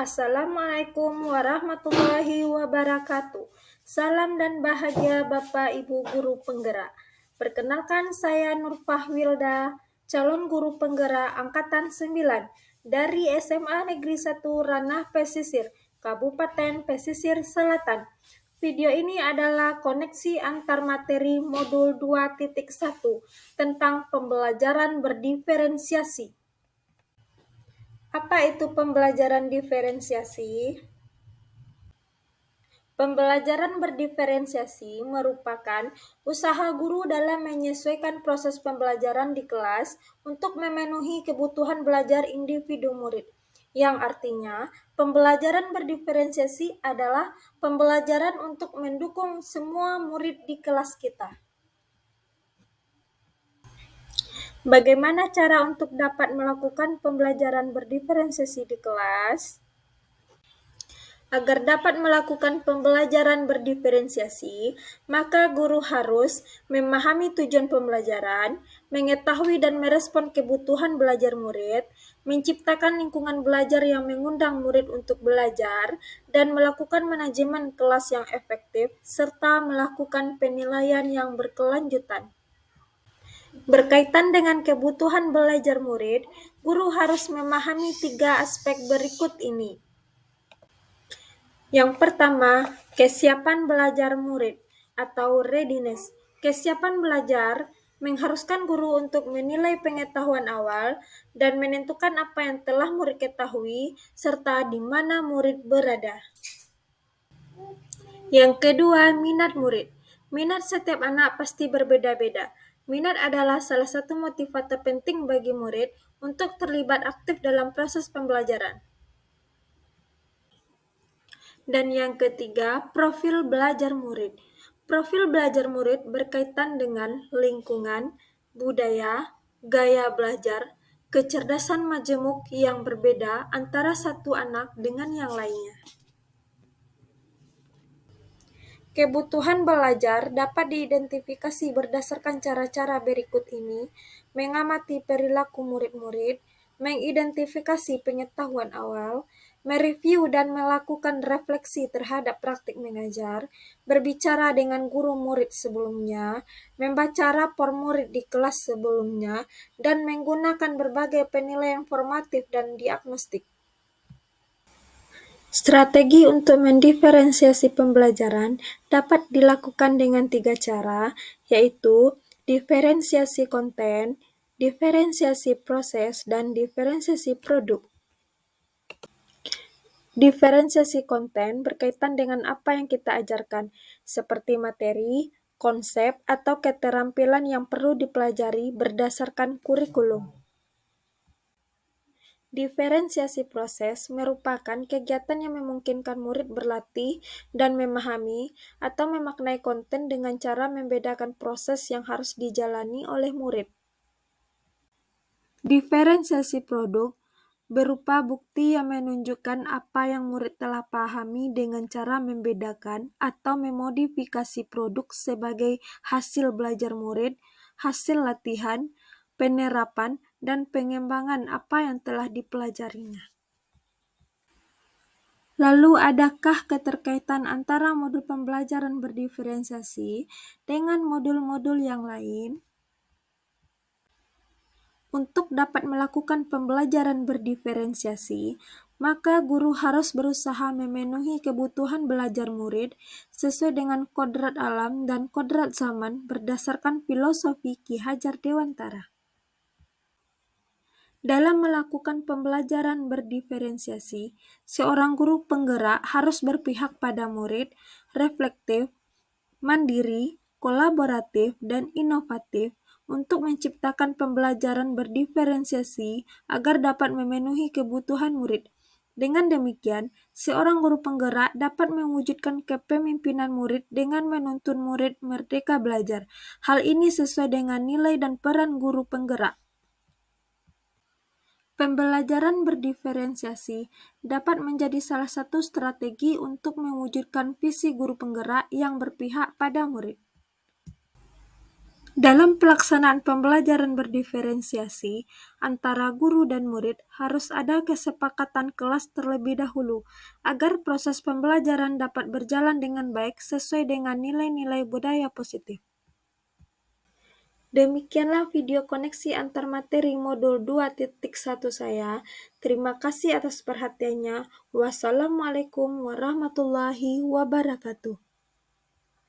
Assalamualaikum warahmatullahi wabarakatuh. Salam dan bahagia Bapak Ibu Guru Penggerak. Perkenalkan saya Nurfahwilda, calon guru penggerak Angkatan 9 dari SMA Negeri 1 Ranah Pesisir, Kabupaten Pesisir Selatan. Video ini adalah koneksi antar materi modul 2.1 tentang pembelajaran berdiferensiasi. Apa itu pembelajaran diferensiasi? Pembelajaran berdiferensiasi merupakan usaha guru dalam menyesuaikan proses pembelajaran di kelas untuk memenuhi kebutuhan belajar individu murid. Yang artinya, pembelajaran berdiferensiasi adalah pembelajaran untuk mendukung semua murid di kelas kita. Bagaimana cara untuk dapat melakukan pembelajaran berdiferensiasi di kelas? Agar dapat melakukan pembelajaran berdiferensiasi, maka guru harus memahami tujuan pembelajaran, mengetahui dan merespon kebutuhan belajar murid, menciptakan lingkungan belajar yang mengundang murid untuk belajar, dan melakukan manajemen kelas yang efektif, serta melakukan penilaian yang berkelanjutan. Berkaitan dengan kebutuhan belajar murid, guru harus memahami 3 aspek berikut ini. Yang pertama, kesiapan belajar murid atau readiness. Kesiapan belajar mengharuskan guru untuk menilai pengetahuan awal dan menentukan apa yang telah murid ketahui serta di mana murid berada. Yang kedua, minat murid. Minat setiap anak pasti berbeda-beda. Minat adalah salah satu motivator penting bagi murid untuk terlibat aktif dalam proses pembelajaran. Dan yang ketiga, profil belajar murid. Profil belajar murid berkaitan dengan lingkungan, budaya, gaya belajar, kecerdasan majemuk yang berbeda antara satu anak dengan yang lainnya. Kebutuhan belajar dapat diidentifikasi berdasarkan cara-cara berikut ini: mengamati perilaku murid-murid, mengidentifikasi pengetahuan awal, mereview dan melakukan refleksi terhadap praktik mengajar, berbicara dengan guru murid sebelumnya, membaca rapor murid di kelas sebelumnya, dan menggunakan berbagai penilaian formatif dan diagnostik. Strategi untuk mendiferensiasi pembelajaran dapat dilakukan dengan 3 cara, yaitu diferensiasi konten, diferensiasi proses, dan diferensiasi produk. Diferensiasi konten berkaitan dengan apa yang kita ajarkan, seperti materi, konsep, atau keterampilan yang perlu dipelajari berdasarkan kurikulum. Diferensiasi proses merupakan kegiatan yang memungkinkan murid berlatih dan memahami atau memaknai konten dengan cara membedakan proses yang harus dijalani oleh murid. Diferensiasi produk berupa bukti yang menunjukkan apa yang murid telah pahami dengan cara membedakan atau memodifikasi produk sebagai hasil belajar murid, hasil latihan, penerapan, dan pengembangan apa yang telah dipelajarinya. Lalu, adakah keterkaitan antara modul pembelajaran berdiferensiasi dengan modul-modul yang lain? Untuk dapat melakukan pembelajaran berdiferensiasi, maka guru harus berusaha memenuhi kebutuhan belajar murid sesuai dengan kodrat alam dan kodrat zaman berdasarkan filosofi Ki Hajar Dewantara. Dalam melakukan pembelajaran berdiferensiasi, seorang guru penggerak harus berpihak pada murid, reflektif, mandiri, kolaboratif, dan inovatif untuk menciptakan pembelajaran berdiferensiasi agar dapat memenuhi kebutuhan murid. Dengan demikian, seorang guru penggerak dapat mewujudkan kepemimpinan murid dengan menuntun murid merdeka belajar. Hal ini sesuai dengan nilai dan peran guru penggerak. Pembelajaran berdiferensiasi dapat menjadi salah satu strategi untuk mewujudkan visi guru penggerak yang berpihak pada murid. Dalam pelaksanaan pembelajaran berdiferensiasi antara guru dan murid, harus ada kesepakatan kelas terlebih dahulu agar proses pembelajaran dapat berjalan dengan baik sesuai dengan nilai-nilai budaya positif. Demikianlah video koneksi antar materi modul 2.1 saya. Terima kasih atas perhatiannya. Wassalamualaikum warahmatullahi wabarakatuh.